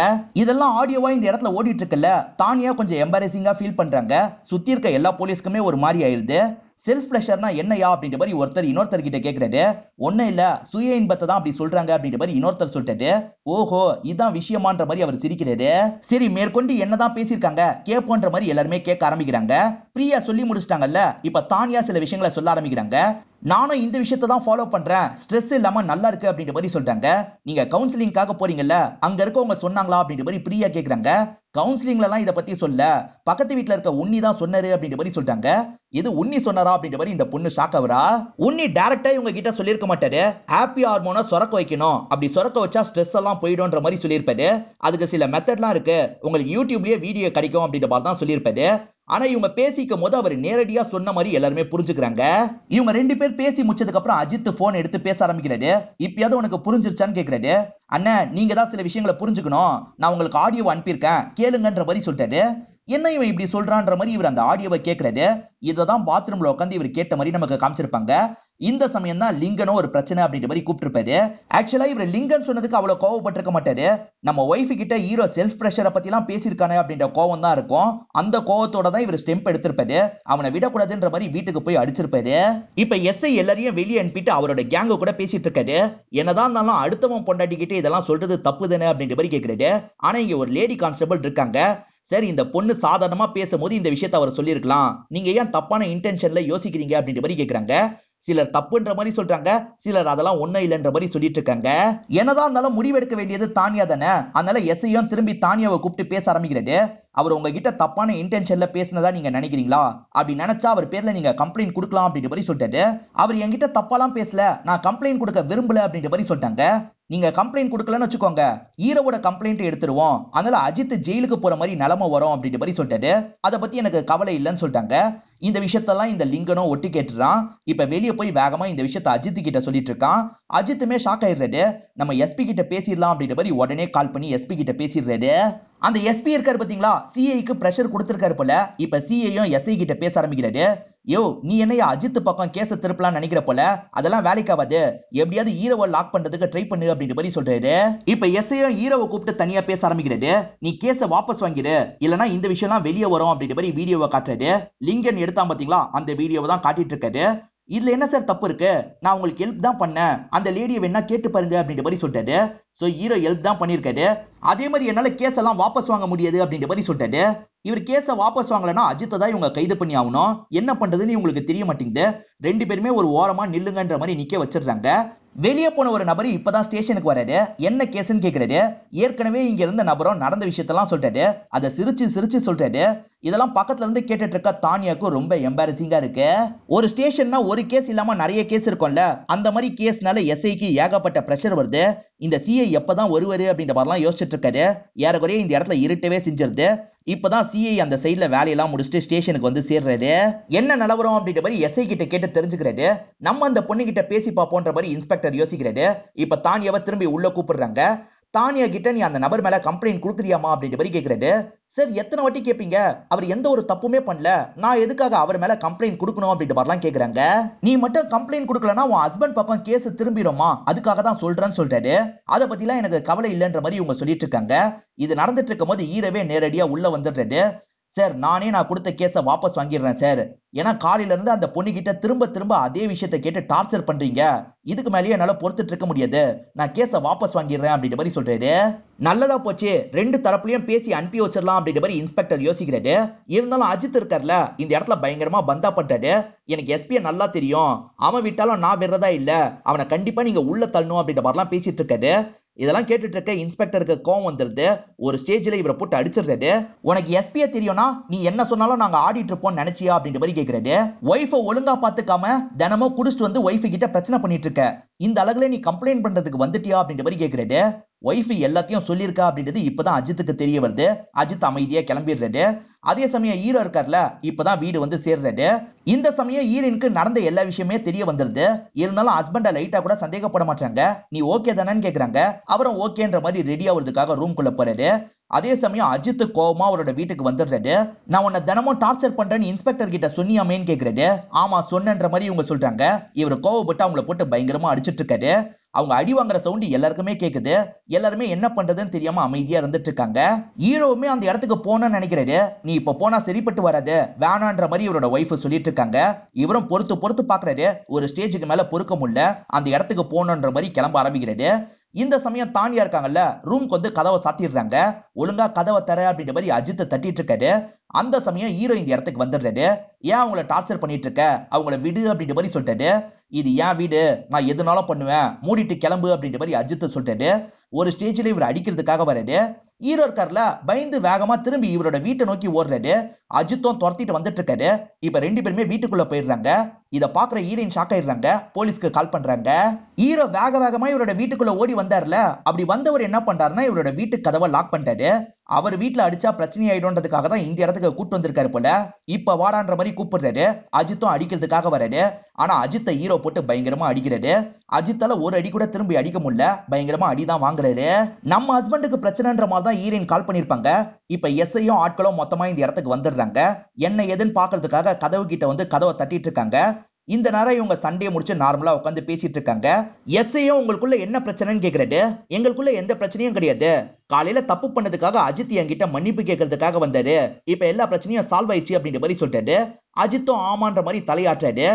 இதெல்லாம் ஆடியோவா இந்த இடத்துல ஓடிட்டு இருக்குல்ல, தானியா கொஞ்சம் எம்பாரசிங்கா ஃபீல் பண்றாங்க. சுத்தி இருக்க எல்லா போலீஸ்க்குமே ஒரு மாதிரி ஆயிருது. செல்ஃப் பிளஷர்னா என்னையா அப்படின்ற மாதிரி ஒருத்தர் இன்னொருத்தர் கிட்ட கேக்குறாரு. ஒன்னும் இல்ல, சுய இன்பத்தை தான் அப்படி சொல்றாங்க அப்படின்ற மாதிரி இன்னொருத்தர் சொல்லிட்டாரு. ஓஹோ இதான் விஷயமான்ற மாதிரி அவர் சிரிக்கிறாரு. சரி மேற்கொண்டு என்னதான் பேசியிருக்காங்க கேப்போன்ற மாதிரி எல்லாருமே கேட்க ஆரம்பிக்கிறாங்க. பிரியா சொல்லி முடிச்சிட்டாங்கல்ல, இப்ப தானியா சில விஷயங்களை சொல்ல ஆரம்பிக்கிறாங்க. நானும் இந்த விஷயத்தை தான் ஃபாலோ பண்றேன், ஸ்ட்ரெஸ் இல்லாம நல்லா இருக்கு அப்படின்ற மாதிரி சொல்றாங்க. நீங்க கவுன்சிலிங்காக போறீங்கல்ல, அங்க இருக்கவங்க சொன்னாங்களா அப்படின்ற மாதிரி பிரியா கேக்குறாங்க. கவுன்சிலிங்ல எல்லாம் இத பத்தி சொல்ல, பக்கத்து வீட்டுல இருக்க உன்னி தான் சொன்னாரு அப்படின்ற மாதிரி சொல்றாங்க. இது உன்னி சொன்னாரா அப்படின்ற மாதிரி இந்த பொண்ணு ஷாக் ஆகுறா. உன்னி டைரக்டா இவங்க கிட்ட சொல்லிருக்க மாட்டாரு, ஹாப்பி ஹார்மோனை சுரக்க வைக்கணும், அப்படி சுரக்க வச்சா ஸ்ட்ரெஸ் எல்லாம் போயிடும்ன்ற மாதிரி சொல்லியிருப்பாரு. அதுக்கு சில மெத்தட்லாம் இருக்கு, உங்களுக்கு யூடியூப்லயே வீடியோ கிடைக்கும் அப்படின்ற மாதிரி தான் சொல்லியிருப்பாரு. ஆனா இவங்க பேசிக்கும் போது அவர் நேரடியா சொன்ன மாதிரி எல்லாருமே புரிஞ்சுக்கிறாங்க. இவங்க ரெண்டு பேர் பேசி முடிச்சதுக்கு அப்புறம் அஜித் போன் எடுத்து பேச ஆரம்பிக்கிறாரு. இப்பயாவது உனக்கு புரிஞ்சிருச்சான்னு கேக்குறாரு. அண்ணன் நீங்க தான் சில விஷயங்களை புரிஞ்சுக்கணும், நான் உங்களுக்கு ஆடியோ அனுப்பியிருக்கேன் கேளுங்கன்ற மாதிரி சொல்லிட்டாரு. என்ன இவன் இப்படி சொல்றான்ற மாதிரி இவர் அந்த ஆடியோவை கேட்கிறாரு. இததான் பாத்ரூம்ல உட்காந்து இவர் கேட்ட மாதிரி நமக்கு காமிச்சிருப்பாங்க. இந்த சமயம் தான் லிங்கனும் ஒரு பிரச்சனை அப்படின்ற மாதிரி கூப்பிட்டுருப்பாரு. ஆக்சுவலா இவர் லிங்கன் சொன்னதுக்கு அவ்வளவு கோவப்பட்டிருக்க மாட்டாரு. நம்ம ஒய்ஃப் கிட்ட ஹீரோ செல்ஃப் பிரஷரை பத்தி எல்லாம் பேசியிருக்கானே அப்படின்ற கோவம் தான் இருக்கும். அந்த கோவத்தோட தான் இவர் ஸ்டெம்ப் எடுத்திருப்பாரு. அவனை விடக்கூடாதுன்ற மாதிரி வீட்டுக்கு போய் அடிச்சிருப்பாரு. இப்ப எஸ்ஐ எல்லாரையும் வெளியே அனுப்பிட்டு அவரோட கேங்க கூட பேசிட்டு இருக்காரு. என்னதான் இருந்தாலும் அடுத்தவன் பொண்டாட்டிக்கிட்டு இதெல்லாம் சொல்றது தப்பு தானே அப்படின்ற மாதிரி கேட்கிறாரு. ஆனா இங்க ஒரு லேடி கான்ஸ்டபிள் இருக்காங்க. சரி இந்த பொண்ணு சாதாரணமா பேசும்போது இந்த விஷயத்தை அவர் சொல்லியிருக்கலாம், நீங்க ஏன் தப்பான இன்டென்ஷன்ல யோசிக்கிறீங்க அப்படின்ற மாதிரி கேட்கிறாங்க. சிலர் தப்புன்ற மாதிரி சொல்றாங்க, சிலர் அதெல்லாம் ஒண்ணும் இல்லைன்ற மாதிரி சொல்லிட்டு இருக்காங்க. என்னதான் இருந்தாலும் முடிவெடுக்க வேண்டியது தானியா தானே. அதனால எஸ்ஐயும் திரும்பி தானியாவை கூப்பிட்டு பேச ஆரம்பிக்கிறது. அவர் உங்ககிட்ட தப்பான இன்டென்ஷன்ல பேசினதா நீங்க நினைக்கிறீங்களா? அப்படி நினைச்சா அவர் பேர்ல நீங்க கம்ப்ளைண்ட் கொடுக்கலாம் அப்படின்ற மாதிரி சொல்லிட்டாரு. அவர் என்கிட்ட தப்பாலாம் பேசல, நான் கம்ப்ளைண்ட் கொடுக்க விரும்பல அப்படின்ற மாதிரி சொல்லிட்டாங்க. நீங்க கம்ப்ளைண்ட் கொடுக்கலன்னு வச்சுக்கோங்க, ஹீரோவோட கம்ப்ளைண்ட் எடுத்துருவோம், அதனால அஜித் ஜெயிலுக்கு போற மாதிரி நிலைமை வரும் அப்படின்ற மாதிரி சொல்லிட்டாரு. அதை பத்தி எனக்கு கவலை இல்லைன்னு சொல்லிட்டாங்க. இந்த விஷயத்தெல்லாம் இந்த லிங்கனும் ஒட்டி கேட்டுறான். இப்ப வெளியே போய் வேகமா இந்த விஷயத்த அஜித் கிட்ட சொல்லிட்டு இருக்கான். அஜித்துமே ஷாக் ஆயிடுறாரு. நம்ம எஸ்பி கிட்ட பேசிடலாம் அப்படின்ற மாதிரி உடனே கால் பண்ணி எஸ்பி கிட்ட பேசிடுறாரு. அந்த எஸ்பி இருக்காரு பாத்தீங்களா, சிஐக்கு பிரஷர் கொடுத்திருக்காரு போல. இப்ப சிஐயும் எஸ்ஐ கிட்ட பேச ஆரம்பிக்கிறாரு. யோ, நீ என்னையா அஜித் பக்கம் கேஸ திருப்பலாம் நினைக்கிற போல, அதெல்லாம் வேலைக்காவாது, எப்படியாவது ஹீரோவை லாக் பண்றதுக்கு ட்ரை பண்ணு அப்படின்ற மாதிரி சொல்றாரு. இப்ப எஸ்ஐயும் ஹீரோவை கூப்பிட்டு தனியா பேச ஆரம்பிக்கிறாரு. நீ கேஸ வாபஸ் வாங்கிடு, இல்லனா இந்த விஷயம்லாம் வெளியே வரும் அப்படின்ற மாதிரி வீடியோவை காட்டுறாரு. லிங்கன் எடுத்தான் பாத்தீங்களா, அந்த வீடியோவை தான் காட்டிட்டு இருக்காரு. இதுல என்ன சார் தப்பு இருக்கு? நான் உங்களுக்கு ஹெல்ப் தான் பண்ணேன், அந்த லேடியை வேணா கேட்டு பாருங்க அப்படின்ற மாதிரி சொல்லிட்டாரு. சோ ஹீரோ ஹெல்ப் தான் பண்ணிருக்காரு. அதே மாதிரி என்னால கேஸ் எல்லாம் வாபஸ் வாங்க முடியாது அப்படின்ற மாதிரி சொல்லிட்டாரு. இவர் கேஸ வாபஸ் வாங்கலன்னா அஜித்தை தான் இவங்க கைது பண்ணி ஆகணும். என்ன பண்றதுன்னு இவங்களுக்கு தெரிய மாட்டேங்குது. ரெண்டு பேருமே ஒரு ஓரமா நில்லுங்கன்ற மாதிரி நிக்க வச்சிடுறாங்க. வெளியே போன ஒரு நபர் இப்பதான் ஸ்டேஷனுக்கு வராரு. என்ன கேஸ்ன்னு கேக்குறாரு. ஏற்கனவே இங்க இருந்த நபரும் நடந்த விஷயத்தெல்லாம் சொல்றாரு. அதை சிரிச்சு சிரிச்சு சொல்றாரு. இதெல்லாம் பக்கத்துல இருந்து கேட்டுட்டு இருக்க தானியாக்கும் ரொம்ப எம்பாரசிங்கா இருக்கு. ஒரு ஸ்டேஷன்னா ஒரு கேஸ் இல்லாம நிறைய கேஸ் இருக்கும்ல, அந்த மாதிரி கேஸ்னால எஸ்ஐக்கு ஏகப்பட்ட பிரஷர் வருது. இந்த சிஐ எப்பதான் வருவாரு அப்படின்ற மாதிரிலாம் யோசிச்சுட்டு இருக்காரு. ஏறக்குறைய இந்த இடத்துல இருட்டவே செஞ்சிருது. இப்பதான் சிஐ அந்த சைட்ல வேலையெல்லாம் முடிச்சுட்டு ஸ்டேஷனுக்கு வந்து சேர்றாரு. என்ன நிலவரம் அப்படின்ற மாதிரி எஸ்ஐ கிட்ட கேட்டு தெரிஞ்சுக்கிறாரு. நம்ம அந்த பொண்ணு கிட்ட பேசி பார்ப்போன்ற மாதிரி இன்ஸ்பெக்டர் யோசிக்கிறாரு. இப்ப தானியாவை திரும்பி உள்ள கூப்பிடுறாங்க. தானியா கிட்ட நீ அந்த நபர் மேல கம்ப்ளைண்ட் கொடுக்குறியாமா அப்படின்ற மாதிரி கேக்குறாரு. சார், எத்தனை வாட்டி கேட்பீங்க? அவர் எந்த ஒரு தப்புமே பண்ணல, நான் எதுக்காக அவர் மேல கம்ப்ளைண்ட் கொடுக்கணும் அப்படின்ற மாதிரிலாம் கேக்குறாங்க. நீ மட்டும் கம்ப்ளைண்ட் கொடுக்கலனா உன் ஹஸ்பண்ட் பக்கம் கேஸ் திரும்பிடுமா, அதுக்காக தான் சொல்றேன்னு சொல்றாரு. அதை பத்திலாம் எனக்கு கவலை இல்லைன்ற மாதிரி இவங்க சொல்லிட்டு இருக்காங்க. இது நடந்துட்டு இருக்கும் போது ஈரவே நேரடியா உள்ள வந்துடுறாரு. சார், நான் கொடுத்த கேஸை வாபஸ் வாங்கிடுறேன் சார். ஏன்னா காலையில இருந்து அந்த பொண்ணு கிட்ட திரும்ப திரும்ப அதே விஷயத்தை கேட்டு டார்ச்சர் பண்றீங்க, இதுக்கு மேலேயே என்னால பொறுத்துட்டு இருக்க முடியாது, நான் கேஸை வாபஸ் வாங்கிடுறேன் அப்படின்ற மாதிரி சொல்றாரு. நல்லதா போச்சு, ரெண்டு தரப்புலயும் பேசி அனுப்பி வச்சிடலாம் அப்படின்ற மாதிரி இன்ஸ்பெக்டர் யோசிக்கிறாரு. இருந்தாலும் அஜித் இருக்கார்ல, இந்த இடத்துல பயங்கரமா பந்தா பண்றாரு. எனக்கு எஸ்பியை நல்லா தெரியும், அவன் விட்டாலும் நான் விடுறதா இல்ல, அவனை கண்டிப்பா நீங்க உள்ள தள்ளணும் அப்படின்ற மாதிரிலாம் பேசிட்டு இருக்காரு. இதெல்லாம் கேட்டுட்டு இருக்க இன்ஸ்பெக்டருக்கு கோவம் வந்துருது. ஒரு ஸ்டேஜ்ல இவரை போட்டு அடிச்சிடுறாரு. உனக்கு எஸ்பியை தெரியும்னா நீ என்ன சொன்னாலும் நாங்க ஆடிட்டு இருப்போம் நினைச்சியா அப்படின்ற மாதிரி கேக்குறாரு. ஒய்ஃபை ஒழுங்கா பாத்துக்காம தினமும் குடிச்சிட்டு வந்து ஒய்ஃபு கிட்ட பிரச்சனை பண்ணிட்டு இருக்க, இந்த அழகுல நீ கம்ப்ளைண்ட் பண்றதுக்கு வந்துட்டியா அப்படின்ற மாதிரி கேக்குறாரு. ஒய்ஃபு எல்லாத்தையும் சொல்லியிருக்கா அப்படின்றது இப்பதான் அஜித்துக்கு தெரிய வருது. அஜித் அமைதியா கிளம்பிடுறாரு. அதே சமயம் ஹீரோ இருக்கார்ல, இப்பதான் வீடு வந்து சேர்றாரு. இந்த சமயம் ஹீரோனுக்கு நடந்த எல்லா விஷயமே தெரிய வந்துருது. இருந்தாலும் ஹஸ்பண்ட லைட்டா கூட சந்தேகப்பட மாட்டாங்க. நீ ஓகே தானேன்னு கேக்குறாங்க. அவரும் ஓகேன்ற மாதிரி ரெடி ஆகுறதுக்காக ரூம்குள்ள போறாரு. அதே சமயம் அஜித் கோவமா அவரோட வீட்டுக்கு வந்துடுறாரு. நான் உன்னை தினமும் டார்ச்சர் பண்றேன்னு இன்ஸ்பெக்டர் கிட்ட சொன்னியாமேன்னு கேக்குறாரு. ஆமா சொன்னன்ற மாதிரி இவங்க சொல்றாங்க. இவர் கோவப்பட்டு அவங்கள போட்டு பயங்கரமா அடிச்சிட்டு இருக்காரு. அவங்க அடி வாங்குற சவுண்ட் எல்லாருக்குமே கேக்குது. எல்லாருமே என்ன பண்றதுன்னு தெரியாம அமைதியா இருந்துட்டு இருக்காங்க. ஹீரோவுமே அந்த இடத்துக்கு போனோம்னு நினைக்கிறாரு. நீ இப்ப போனா சரிப்பட்டு வராது, வேணான்ற மாதிரி இவரோட ஒய்ஃப் சொல்லிட்டு இருக்காங்க. இவரும் பொறுத்து பொறுத்து பாக்குறாரு. ஒரு ஸ்டேஜுக்கு மேல பொறுக்க முடியல, அந்த இடத்துக்கு போனோன்ற மாதிரி கிளம்ப ஆரம்பிக்கிறாரு. இந்த சமயம் தானியா இருக்காங்கல்ல, ரூம்க்கு வந்து கதவை சாத்திடுறாங்க. ஒழுங்கா கதவை தர அப்படின்ற மாதிரி அஜித்தை தட்டிட்டு இருக்காரு. அந்த சமயம் ஹீரோ இந்த இடத்துக்கு வந்துடுறாரு. ஏன் அவங்கள டார்ச்சர் பண்ணிட்டு இருக்க, அவங்கள விடு அப்படின்ற மாதிரி சொல்லிட்டாரு. இது ஏன் வீடு, நான் எதுனாலும் பண்ணுவேன், மூடிட்டு கிளம்பு அப்படின்ற மாதிரி அஜித் சொல்லிட்டாரு. ஒரு ஸ்டேஜ்ல இவர் அடிக்கிறதுக்காக வராரு. ஹீரோ இருக்கார்ல, பயந்து வேகமா திரும்பி இவரோட வீட்டை நோக்கி ஓடுறாரு. அஜித்தும் துரத்திட்டு வந்துட்டு இருக்காரு. இப்ப ரெண்டு பேருமே வீட்டுக்குள்ள போயிடுறாங்க. இத பாக்குற ஹீரோயின் ஷாக் ஆயிடுறாங்க. போலீஸ்க்கு கால் பண்றாங்க. ஹீரோ வேகமா இவரோட வீட்டுக்குள்ள ஓடி வந்தார்ல, அப்படி வந்தவர் என்ன பண்றாருன்னா இவரோட வீட்டு கதவை லாக் பண்ணிட்டாரு. அவர் வீட்டுல அடிச்சா பிரச்சனை ஆயிடும்ன்றதுக்காக தான் இந்த இடத்துக்கு கூட்டு வந்திருக்காரு போல. இப்ப வாடான்ற மாதிரி கூப்பிடுறாரு. அஜித்தும் அடிக்கிறதுக்காக வராரு. ஆனா அஜித்தை ஹீரோ போட்டு பயங்கரமா அடிக்கிறாரு. அஜித்தால ஒரு அடி கூட திரும்பி அடிக்க முடியல, பயங்கரமா அடிதான் வாங்குறாரு. நம்ம ஹஸ்பண்டுக்கு பிரச்சனைன்ற மாதிரி தான் ஹீரோயின் கால் பண்ணிருப்பாங்க. இப்ப எஸ்ஐயும் ஆட்களும் மொத்தமா இந்த இடத்துக்கு வந்துடுறாங்க. என்ன ஏதுன்னு பாக்குறதுக்காக கதவு கிட்ட வந்து கதவை தட்டிட்டு இருக்காங்க. இந்த நேரம் இவங்க சண்டையை முடிச்சு நார்மலா உட்காந்து பேசிட்டு இருக்காங்க. எஸ்ஐயும் உங்களுக்குள்ள என்ன பிரச்சனைன்னு கேக்குறாரு. எங்களுக்குள்ள எந்த பிரச்சனையும் கிடையாது, காலையில தப்பு பண்ணதுக்காக அஜித் என்கிட்ட மன்னிப்பு கேட்கறதுக்காக வந்தாரு, இப்ப எல்லா பிரச்சனையும் சால்வ் ஆயிடுச்சு அப்படின்ற மாதிரி சொல்லிட்டாரு. அஜித்தும் ஆமான்ற மாதிரி தலையாட்டுறாரு.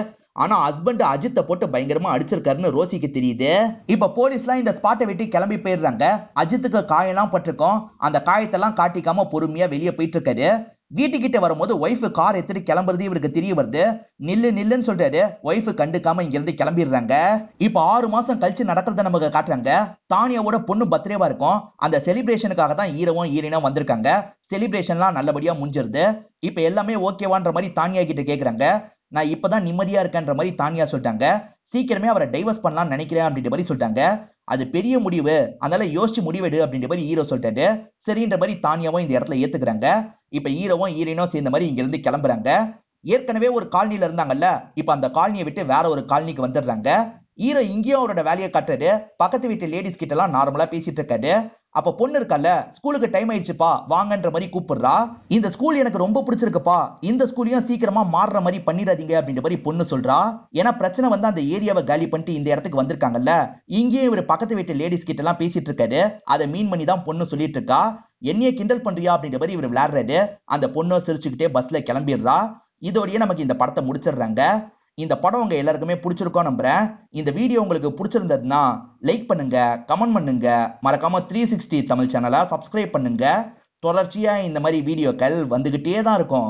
ஆனா ஹஸ்பண்ட் அஜித்தை போட்டு பயங்கரமா அடிச்சிருக்காருன்னு ரோசிக்கு தெரியுது. இப்ப போலீஸ்லாம் இந்த ஸ்பாட்டை விட்டு கிளம்பி போயிடுறாங்க. அஜித்துக்கு காயெல்லாம் பட்டிருக்கோம். அந்த காயத்தெல்லாம் காட்டிக்காம பொறுமையா வெளியே போயிட்டு இருக்காரு. வீட்டுக்கிட்ட வரும்போது ஒய்ஃப் கார் எடுத்துட்டு கிளம்புறது இவருக்கு தெரிய வருது. நில்லு நில்லுன்னு சொல்றாரு. ஒய்ஃப் கண்டுக்காம இங்க இருந்து கிளம்பிடுறாங்க. இப்ப 6 மாசம் கழிச்சு நடக்கிறத நமக்கு காட்டுறாங்க. தானியாவோட பொண்ணு பர்த்டேவா இருக்கும். அந்த செலிப்ரேஷனுக்காக தான் ஹீரோவும் ஹீரோயினும் வந்திருக்காங்க. செலிப்ரேஷன்லாம் நல்லபடியா முடிஞ்சிருது. இப்ப எல்லாமே ஓகேவான்ற மாதிரி தானியா கிட்ட கேக்குறாங்க. நான் இப்பதான் நிம்மதியா இருக்கேன்ற மாதிரி தானியா சொல்லிட்டாங்க. சீக்கிரமே அவரை டைவர்ஸ் பண்ணலாம்னு நினைக்கிறேன் அப்படின்ற மாதிரி சொல்லிட்டாங்க. அது பெரிய முடிவு, அதனால யோசிச்சு முடிவெடு அப்படின்ற மாதிரி ஹீரோ சொல்லிட்டாரு. சரின்ற மாதிரி தானியாவும் இந்த இடத்துல ஏத்துக்கிறாங்க. இப்ப ஹீரோவும் ஹீரோயினும் சேர்ந்த மாதிரி இங்க இருந்து கிளம்புறாங்க. ஏற்கனவே ஒரு காலனில இருந்தாங்கல்ல, இப்ப அந்த காலனியை விட்டு வேற ஒரு காலனிக்கு வந்துடுறாங்க. ஹீரோ இங்கேயும் அவரோட வேலையை காட்டுறாரு. பக்கத்து வீட்டு லேடிஸ் கிட்ட எல்லாம் நார்மலா பேசிட்டு இருக்காரு. அப்ப பொண்ணு இருக்கல்ல, ஸ்கூலுக்கு டைம் ஆயிடுச்சுப்பா வாங்கன்ற மாதிரி கூப்பிடுறா. இந்த ஸ்கூல் எனக்கு ரொம்ப பிடிச்சிருக்குப்பா, இந்த ஸ்கூலையும் சீக்கிரமா மாறுற மாதிரி பண்ணிடாதீங்க அப்படின்ற மாதிரி பொண்ணு சொல்றா. ஏன்னா பிரச்சனை வந்து அந்த ஏரியாவை காலி பண்ணிட்டு இந்த இடத்துக்கு வந்திருக்காங்கல்ல, இங்கேயும் இவர் பக்கத்து வீட்டு லேடிஸ் கிட்ட எல்லாம் பேசிட்டு இருக்காரு. அதை மீன் பண்ணி தான் பொண்ணு சொல்லிட்டு இருக்கா. என்னைய கிண்டல் பண்றியா அப்படின்ற மாதிரி இவர் விளையாடுறாரு. அந்த பொண்ணு சிரிச்சுக்கிட்டே பஸ்ல கிளம்பிடுறா. இதோடய நமக்கு இந்த படத்தை முடிச்சிடுறாங்க. இந்த படம் உங்க எல்லாருக்குமே பிடிச்சிருக்கோம் நம்புறேன். இந்த வீடியோ உங்களுக்கு பிடிச்சிருந்ததுன்னா லைக் பண்ணுங்க, கமெண்ட் பண்ணுங்க, மறக்காம 360 தமிழ் சேனலை சப்ஸ்கிரைப் பண்ணுங்க. தொடர்ச்சியா இந்த மாதிரி வீடியோக்கள் வந்துகிட்டே தான் இருக்கும்.